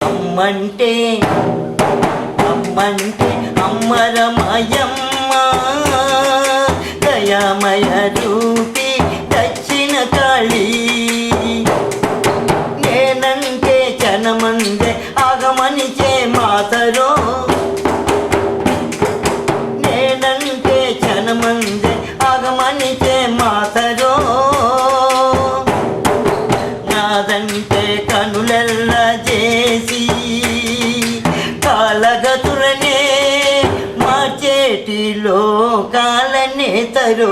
అమ్మంటే అమ్మంటే అమ్మరమయమ్మ దయామయ రూపి దక్షిణ కాళీ నేనంటే జనమందే ఆగమనిచే మాతరో నేనంటే జనమందే ఆగమనిచే మాతరో నాదంటే కనులెల్ల చేసి కాలగతులనే మార్చేటి లోకాలనే తరు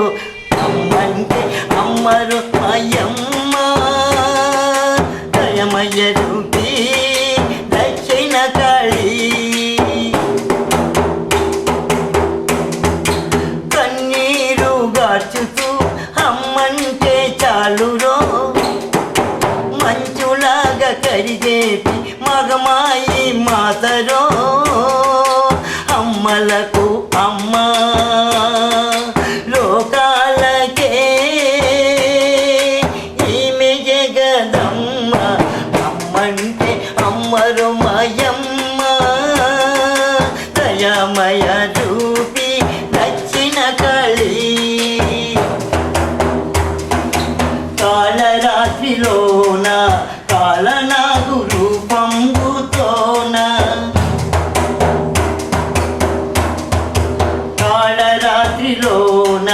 అమ్మంటే అమ్మరు అయ్యమ్మ దయమయ రూపి దక్షిణ కాళీ కన్నీరు గార్చుతూ అమ్మంటే చాలురో మంచులాగా కరిగేటి మగమాయి మాతరో అమ్మలకు అమ్మ లోకాలకే ఈమె జగదమ్మ అమ్మంటే అమ్మరు మయమ్మ దయామయ రూపి దక్షిణ కాళీ కాళరాత్రిలోన కాళనాగు రూపంబుతోన కాళరాత్రిలోన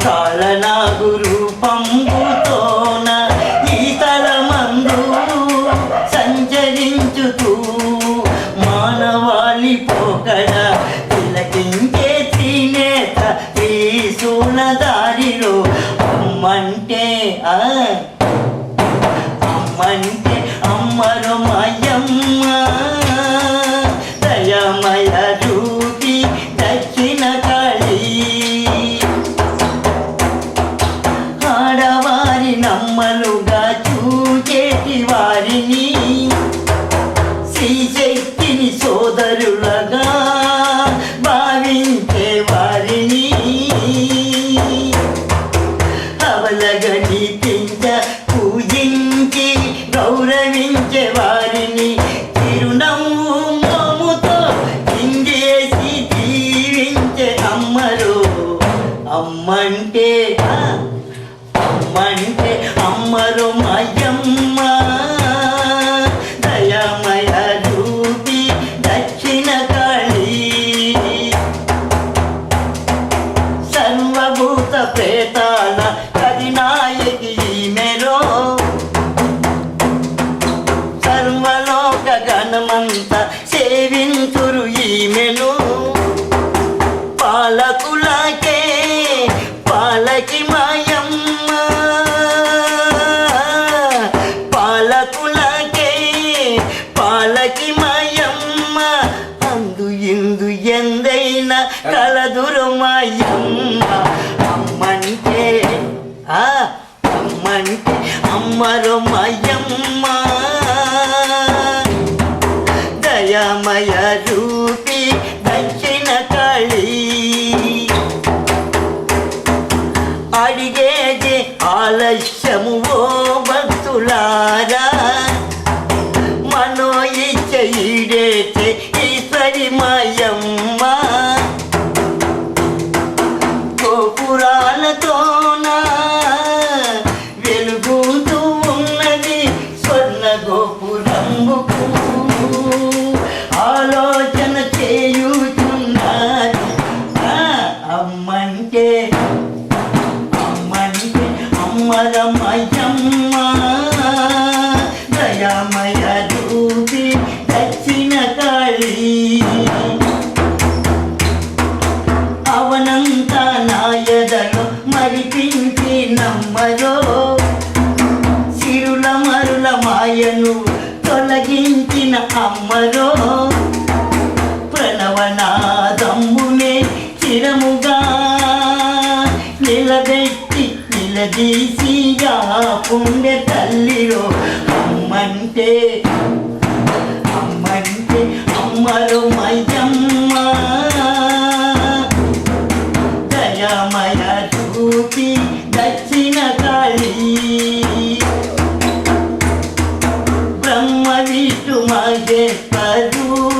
కాళనాగు రూపంబుతోన ఈతలమందు సంచరించుతూ మానవాళి పోకడ తిలకించే త్రినేత త్రిశూల దారిలో అమ్మంటే అమ్మంటే అమ్మరు మయమ్మ దయమయ రూపి దక్షిణ కాళీ ఆడవారి నమ్మలుగా చూచేటి వారిని శ్రీశక్తిని సోదరులగా భావించే వారిని అవలగని పించ పూజించి గౌరవించే వారిని చిరునవ్వు మోముతో చిందేసి దీవించే అమ్మరు అమ్మంటే అమ్మంటే అమ్మరు మయమ్మ దయామయ రూపి దక్షిణ కాళీ సర్వభూత ప్రేతాల కదినాయకి ఈమెరో సర్వలోక గణమంత సేవింతురు ఈమెను పాలకులకే పాలకి మాయమ్మ పాలకులకే పాలకి మాయమ్మ అందు ఇందు ఎందైనా కలదురు మాయమ్మ అమ్మంటే అమ్మంటే అమ్మరు మయమ్మ దయామయ రూపి దక్షిణ కాళీ అడిగేది ఆలస్యము ఓ భక్తులారా మనో ఇచ్చ ఈడేచే ఈశ్వరి మాయమ్మ గోపురాలతోన వెలుగుతూ ఉన్నది స్వర్ణ గోపురంబుకు ఆలోచన చేయుచున్నది అమ్మంటే అమ్మంటే అమ్మరమయమ్మ దయామయ రూపి దక్షిణ కాళీ అవనంత నాయదలో మరిపించి నమ్మరో సిరుల మరుల మాయను తొలగించిన అమ్మరో ప్రణవనాదమ్మునే చిరముగా నిలబెట్టి నిలదీసిగా పుణ్య తల్లిరో అమ్మంటే అమ్మంటే అమ్మరు మయమ్మ దయామయ రూపి దక్షిణ కాళీ బ్రహ్మ విష్ణు మహేశ్వరు